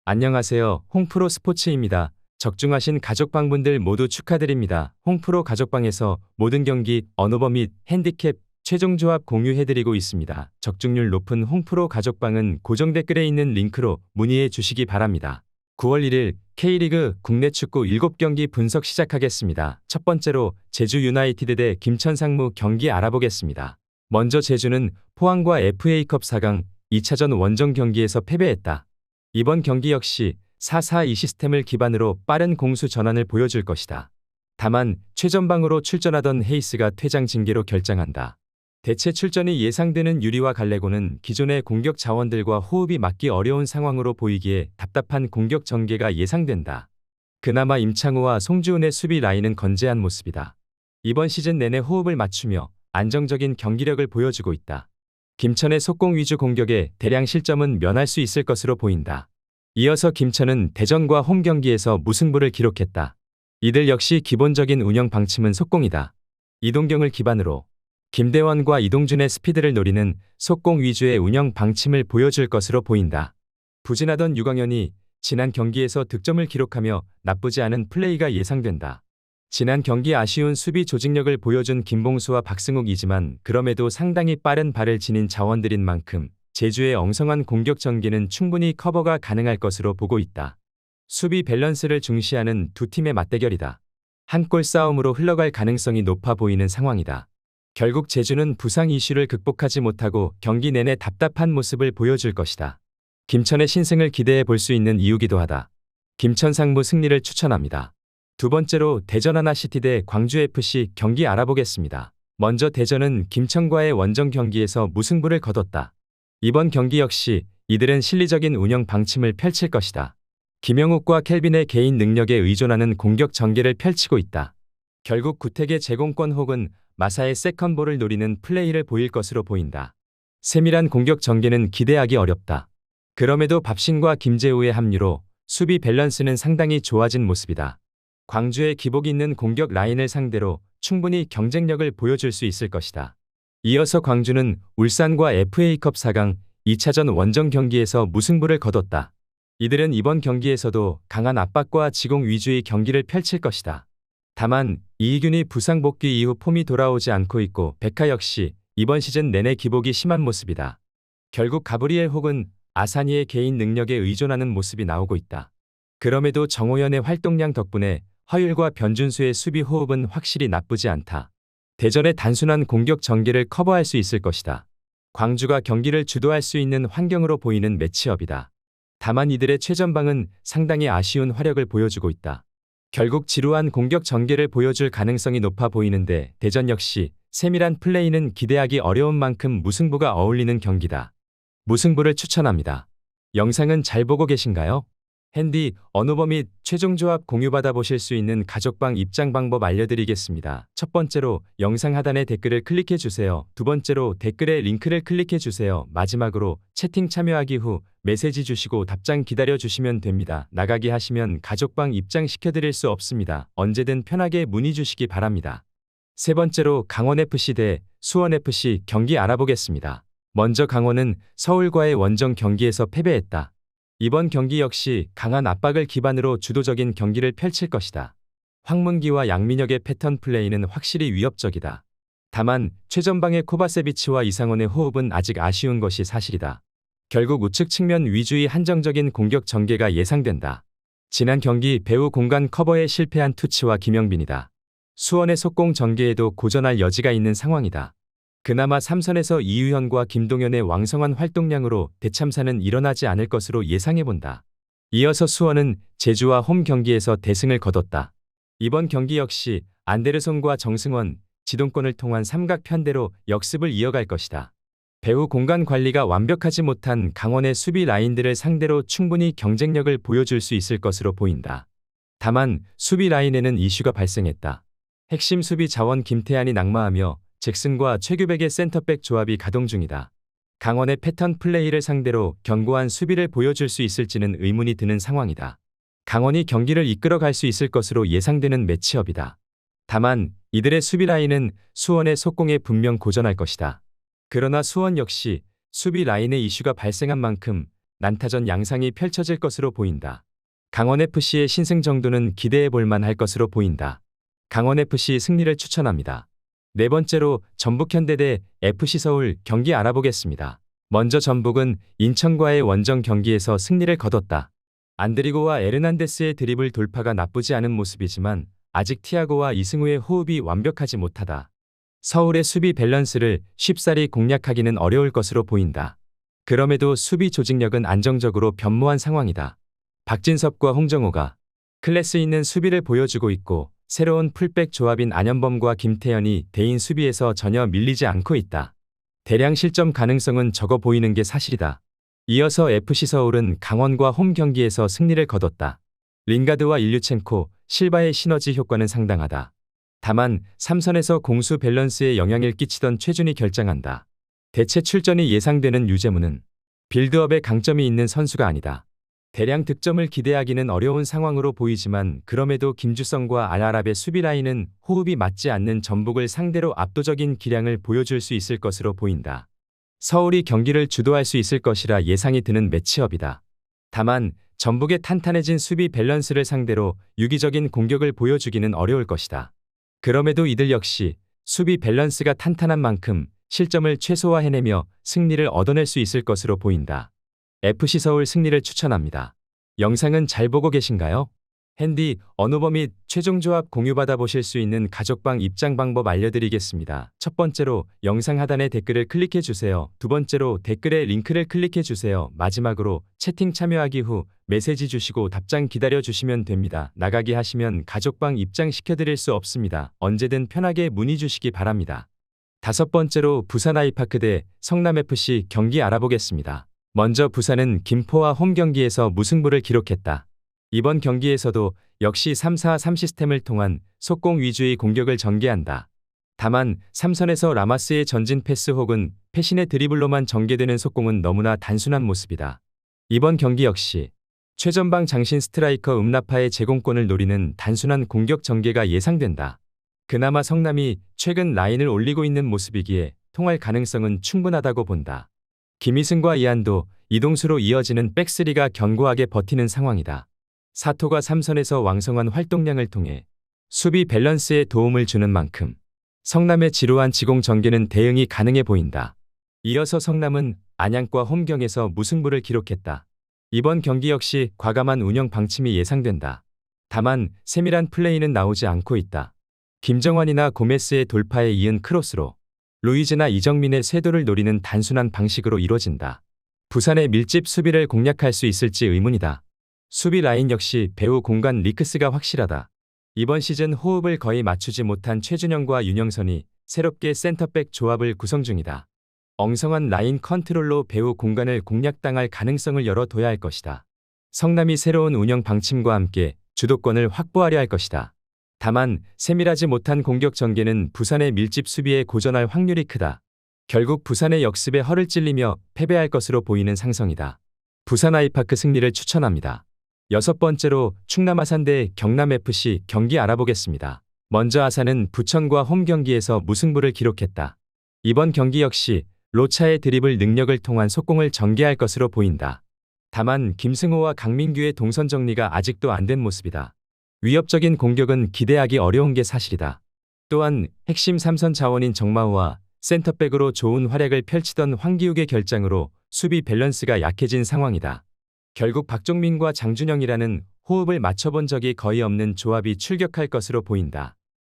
안녕하세요. 홍프로 스포츠입니다. 적중하신 가족방분들 모두 축하드립니다. 홍프로 가족방에서 모든 경기, 언오버 및 핸디캡, 최종 조합 공유해드리고 있습니다. 적중률 높은 홍프로 가족방은 고정 댓글에 있는 링크로 문의해 주시기 바랍니다. 9월 1일 K리그 국내 축구 7경기 분석 시작하겠습니다. 첫 번째로 제주 유나이티드 대 김천 상무 경기 알아보겠습니다. 먼저 제주는 포항과 FA컵 4강 2차전 원정 경기에서 패배했다. 이번 경기 역시 4-4-2 시스템을 기반으로 빠른 공수 전환을 보여줄 것이다. 다만 최전방으로 출전하던 헤이스가 퇴장 징계로 결장한다. 대체 출전이 예상되는 유리와 갈레고는 기존의 공격 자원들과 호흡이 맞기 어려운 상황으로 보이기에 답답한 공격 전개가 예상된다. 그나마 임창우와 송주은의 수비 라인은 건재한 모습이다. 이번 시즌 내내 호흡을 맞추며 안정적인 경기력을 보여주고 있다. 김천의 속공 위주 공격에 대량 실점은 면할 수 있을 것으로 보인다. 이어서 김천은 대전과 홈 경기에서 무승부를 기록했다. 이들 역시 기본적인 운영 방침은 속공이다. 이동경을 기반으로 김대원과 이동준의 스피드를 노리는 속공 위주의 운영 방침을 보여줄 것으로 보인다. 부진하던 유광현이 지난 경기에서 득점을 기록하며 나쁘지 않은 플레이가 예상된다. 지난 경기 아쉬운 수비 조직력을 보여준 김봉수와 박승욱이지만 그럼에도 상당히 빠른 발을 지닌 자원들인 만큼 제주의 엉성한 공격 전개는 충분히 커버가 가능할 것으로 보고 있다. 수비 밸런스를 중시하는 두 팀의 맞대결이다. 한 골 싸움으로 흘러갈 가능성이 높아 보이는 상황이다. 결국 제주는 부상 이슈를 극복하지 못하고 경기 내내 답답한 모습을 보여줄 것이다. 김천의 신승을 기대해 볼 수 있는 이유기도 하다. 김천 상무 승리를 추천합니다. 두 번째로 대전 하나시티 대 광주FC 경기 알아보겠습니다. 먼저 대전은 김천과의 원정 경기에서 무승부를 거뒀다. 이번 경기 역시 이들은 실리적인 운영 방침을 펼칠 것이다. 김영욱과 켈빈의 개인 능력에 의존하는 공격 전개를 펼치고 있다. 결국 구택의 제공권 혹은 마사의 세컨볼을 노리는 플레이를 보일 것으로 보인다. 세밀한 공격 전개는 기대하기 어렵다. 그럼에도 밥신과 김재우의 합류로 수비 밸런스는 상당히 좋아진 모습이다. 광주의 기복 있는 공격 라인을 상대로 충분히 경쟁력을 보여줄 수 있을 것이다. 이어서 광주는 울산과 FA컵 4강 2차전 원정 경기에서 무승부를 거뒀다. 이들은 이번 경기에서도 강한 압박과 지공 위주의 경기를 펼칠 것이다. 다만 이희균이 부상 복귀 이후 폼이 돌아오지 않고 있고 백하 역시 이번 시즌 내내 기복이 심한 모습이다. 결국 가브리엘 혹은 아사니의 개인 능력에 의존하는 모습이 나오고 있다. 그럼에도 정호연의 활동량 덕분에 허율과 변준수의 수비 호흡은 확실히 나쁘지 않다. 대전의 단순한 공격 전개를 커버할 수 있을 것이다. 광주가 경기를 주도할 수 있는 환경으로 보이는 매치업이다. 다만 이들의 최전방은 상당히 아쉬운 화력을 보여주고 있다. 결국 지루한 공격 전개를 보여줄 가능성이 높아 보이는데 대전 역시 세밀한 플레이는 기대하기 어려운 만큼 무승부가 어울리는 경기다. 무승부를 추천합니다. 영상은 잘 보고 계신가요? 핸디, 언오버 및 최종 조합 공유받아 보실 수 있는 가족방 입장 방법 알려드리겠습니다. 첫 번째로 영상 하단에 댓글을 클릭해 주세요. 두 번째로 댓글에 링크를 클릭해 주세요. 마지막으로 채팅 참여하기 후 메시지 주시고 답장 기다려 주시면 됩니다. 나가기 하시면 가족방 입장 시켜드릴 수 없습니다. 언제든 편하게 문의 주시기 바랍니다. 세 번째로 강원FC 대 수원FC 경기 알아보겠습니다. 먼저 강원은 서울과의 원정 경기에서 패배했다. 이번 경기 역시 강한 압박을 기반으로 주도적인 경기를 펼칠 것이다. 황문기와 양민혁의 패턴 플레이는 확실히 위협적이다. 다만 최전방의 코바세비치와 이상원의 호흡은 아직 아쉬운 것이 사실이다. 결국 우측 측면 위주의 한정적인 공격 전개가 예상된다. 지난 경기 배우 공간 커버에 실패한 투치와 김영빈이다. 수원의 속공 전개에도 고전할 여지가 있는 상황이다. 그나마 삼선에서 이유현과 김동현의 왕성한 활동량으로 대참사는 일어나지 않을 것으로 예상해본다. 이어서 수원은 제주와 홈 경기에서 대승을 거뒀다. 이번 경기 역시 안데르손과 정승원, 지동권을 통한 삼각 편대로 역습을 이어갈 것이다. 배후 공간 관리가 완벽하지 못한 강원의 수비 라인들을 상대로 충분히 경쟁력을 보여줄 수 있을 것으로 보인다. 다만 수비 라인에는 이슈가 발생했다. 핵심 수비 자원 김태환이 낙마하며 잭슨과 최규백의 센터백 조합이 가동 중이다. 강원의 패턴 플레이를 상대로 견고한 수비를 보여줄 수 있을지는 의문이 드는 상황이다. 강원이 경기를 이끌어갈 수 있을 것으로 예상되는 매치업이다. 다만 이들의 수비 라인은 수원의 속공에 분명 고전할 것이다. 그러나 수원 역시 수비 라인의 이슈가 발생한 만큼 난타전 양상이 펼쳐질 것으로 보인다. 강원FC의 신승 정도는 기대해 볼 만할 것으로 보인다. 강원FC 승리를 추천합니다. 네 번째로 전북현대 대 FC서울 경기 알아보겠습니다. 먼저 전북은 인천과의 원정 경기에서 승리를 거뒀다. 안드리고와 에르난데스의 드리블 돌파가 나쁘지 않은 모습이지만 아직 티아고와 이승우의 호흡이 완벽하지 못하다. 서울의 수비 밸런스를 쉽사리 공략하기는 어려울 것으로 보인다. 그럼에도 수비 조직력은 안정적으로 변모한 상황이다. 박진섭과 홍정호가 클래스 있는 수비를 보여주고 있고 새로운 풀백 조합인 안현범과 김태현이 대인 수비에서 전혀 밀리지 않고 있다. 대량 실점 가능성은 적어 보이는 게 사실이다. 이어서 FC서울은 강원과 홈 경기에서 승리를 거뒀다. 링가드와 일류첸코, 실바의 시너지 효과는 상당하다. 다만 3선에서 공수 밸런스에 영향을 끼치던 최준이 결장한다. 대체 출전이 예상되는 유재문은 빌드업에 강점이 있는 선수가 아니다. 대량 득점을 기대하기는 어려운 상황으로 보이지만 그럼에도 김주성과 알아랍의 수비 라인은 호흡이 맞지 않는 전북을 상대로 압도적인 기량을 보여줄 수 있을 것으로 보인다. 서울이 경기를 주도할 수 있을 것이라 예상이 드는 매치업이다. 다만 전북의 탄탄해진 수비 밸런스를 상대로 유기적인 공격을 보여주기는 어려울 것이다. 그럼에도 이들 역시 수비 밸런스가 탄탄한 만큼 실점을 최소화해내며 승리를 얻어낼 수 있을 것으로 보인다. FC서울 승리를 추천합니다. 영상은 잘 보고 계신가요? 핸디, 언어버 및 최종 조합 공유받아 보실 수 있는 가족방 입장 방법 알려드리겠습니다. 첫 번째로 영상 하단에 댓글을 클릭해 주세요. 두 번째로 댓글에 링크를 클릭해 주세요. 마지막으로 채팅 참여하기 후 메시지 주시고 답장 기다려 주시면 됩니다. 나가기 하시면 가족방 입장 시켜드릴 수 없습니다. 언제든 편하게 문의 주시기 바랍니다. 다섯 번째로 부산 아이파크 대 성남FC 경기 알아보겠습니다. 먼저 부산은 김포와 홈 경기에서 무승부를 기록했다. 이번 경기에서도 역시 3-4-3 시스템을 통한 속공 위주의 공격을 전개한다. 다만 3선에서 라마스의 전진 패스 혹은 패신의 드리블로만 전개되는 속공은 너무나 단순한 모습이다. 이번 경기 역시 최전방 장신 스트라이커 음라파의 제공권을 노리는 단순한 공격 전개가 예상된다. 그나마 성남이 최근 라인을 올리고 있는 모습이기에 통할 가능성은 충분하다고 본다. 김희승과 이한도, 이동수로 이어지는 백스리가 견고하게 버티는 상황이다. 사토가 3선에서 왕성한 활동량을 통해 수비 밸런스에 도움을 주는 만큼 성남의 지루한 지공 전개는 대응이 가능해 보인다. 이어서 성남은 안양과 홈경에서 무승부를 기록했다. 이번 경기 역시 과감한 운영 방침이 예상된다. 다만 세밀한 플레이는 나오지 않고 있다. 김정환이나 고메스의 돌파에 이은 크로스로 루이즈나 이정민의 쇄도를 노리는 단순한 방식으로 이뤄진다. 부산의 밀집 수비를 공략할 수 있을지 의문이다. 수비 라인 역시 배우 공간 리크스가 확실하다. 이번 시즌 호흡을 거의 맞추지 못한 최준영과 윤영선이 새롭게 센터백 조합을 구성 중이다. 엉성한 라인 컨트롤로 배우 공간을 공략당할 가능성을 열어둬야 할 것이다. 성남이 새로운 운영 방침과 함께 주도권을 확보하려 할 것이다. 다만 세밀하지 못한 공격 전개는 부산의 밀집 수비에 고전할 확률이 크다. 결국 부산의 역습에 허를 찔리며 패배할 것으로 보이는 상성이다. 부산 아이파크 승리를 추천합니다. 여섯 번째로 충남 아산 대 경남FC 경기 알아보겠습니다. 먼저 아산은 부천과 홈 경기에서 무승부를 기록했다. 이번 경기 역시 로차의 드리블 능력을 통한 속공을 전개할 것으로 보인다. 다만 김승호와 강민규의 동선 정리가 아직도 안 된 모습이다. 위협적인 공격은 기대하기 어려운 게 사실이다. 또한 핵심 3선 자원인 정마우와 센터백으로 좋은 활약을 펼치던 황기욱의 결장으로 수비 밸런스가 약해진 상황이다. 결국 박종민과 장준영이라는 호흡을 맞춰본 적이 거의 없는 조합이 출격할 것으로 보인다.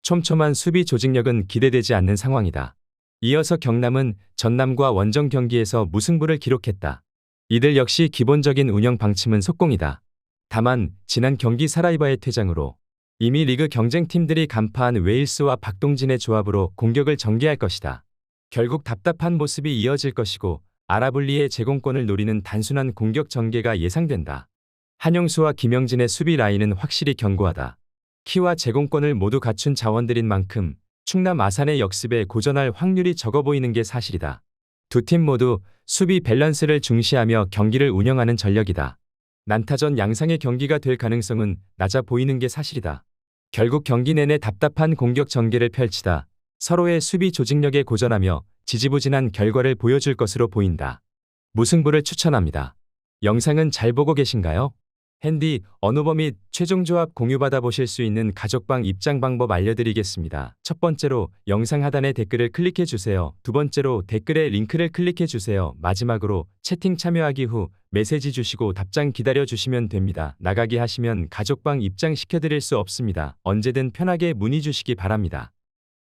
촘촘한 수비 조직력은 기대되지 않는 상황이다. 이어서 경남은 전남과 원정 경기에서 무승부를 기록했다. 이들 역시 기본적인 운영 방침은 속공이다. 다만 지난 경기 사라이바의 퇴장으로 이미 리그 경쟁팀들이 간파한 웨일스와 박동진의 조합으로 공격을 전개할 것이다. 결국 답답한 모습이 이어질 것이고 아라블리의 제공권을 노리는 단순한 공격 전개가 예상된다. 한용수와 김영진의 수비 라인은 확실히 견고하다. 키와 제공권을 모두 갖춘 자원들인 만큼 충남 아산의 역습에 고전할 확률이 적어 보이는 게 사실이다. 두 팀 모두 수비 밸런스를 중시하며 경기를 운영하는 전력이다. 난타전 양상의 경기가 될 가능성은 낮아 보이는 게 사실이다. 결국 경기 내내 답답한 공격 전개를 펼치다 서로의 수비 조직력에 고전하며 지지부진한 결과를 보여줄 것으로 보인다. 무승부를 추천합니다. 영상은 잘 보고 계신가요? 핸디, 언어버 및 최종 조합 공유받아 보실 수 있는 가족방 입장 방법 알려드리겠습니다. 첫 번째로 영상 하단에 댓글을 클릭해 주세요. 두 번째로 댓글에 링크를 클릭해 주세요. 마지막으로 채팅 참여하기 후 메시지 주시고 답장 기다려 주시면 됩니다. 나가기 하시면 가족방 입장 시켜드릴 수 없습니다. 언제든 편하게 문의 주시기 바랍니다.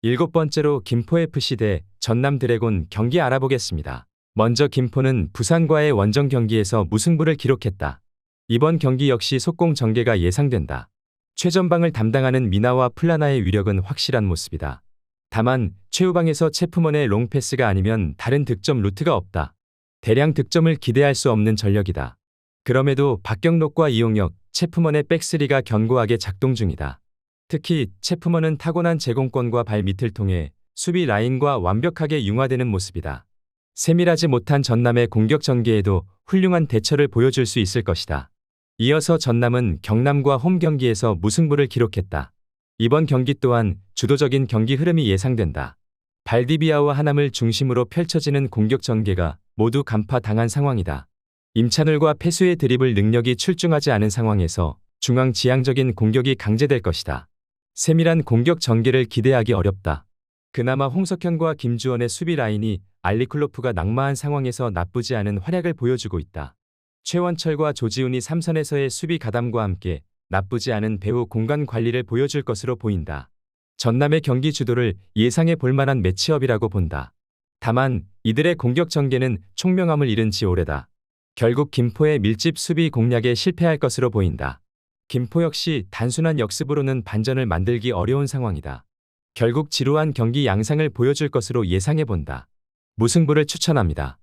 일곱 번째로 김포FC 대 전남 드래곤 경기 알아보겠습니다. 먼저 김포는 부산과의 원정 경기에서 무승부를 기록했다. 이번 경기 역시 속공 전개가 예상된다. 최전방을 담당하는 미나와 플라나의 위력은 확실한 모습이다. 다만 최후방에서 체프먼의 롱패스가 아니면 다른 득점 루트가 없다. 대량 득점을 기대할 수 없는 전력이다. 그럼에도 박경록과 이용혁, 체프먼의 백스리가 견고하게 작동 중이다. 특히 체프먼은 타고난 제공권과 발 밑을 통해 수비 라인과 완벽하게 융화되는 모습이다. 세밀하지 못한 전남의 공격 전개에도 훌륭한 대처를 보여줄 수 있을 것이다. 이어서 전남은 경남과 홈 경기에서 무승부를 기록했다. 이번 경기 또한 주도적인 경기 흐름이 예상된다. 발디비아와 하남을 중심으로 펼쳐지는 공격 전개가 모두 간파당한 상황이다. 임찬울과 패수의 드리블 능력이 출중하지 않은 상황에서 중앙 지향적인 공격이 강제될 것이다. 세밀한 공격 전개를 기대하기 어렵다. 그나마 홍석현과 김주원의 수비 라인이 알리클로프가 낙마한 상황에서 나쁘지 않은 활약을 보여주고 있다. 최원철과 조지훈이 삼선에서의 수비 가담과 함께 나쁘지 않은 배후 공간 관리를 보여줄 것으로 보인다. 전남의 경기 주도를 예상해 볼 만한 매치업이라고 본다. 다만 이들의 공격 전개는 총명함을 잃은 지 오래다. 결국 김포의 밀집 수비 공략에 실패할 것으로 보인다. 김포 역시 단순한 역습으로는 반전을 만들기 어려운 상황이다. 결국 지루한 경기 양상을 보여줄 것으로 예상해 본다. 무승부를 추천합니다.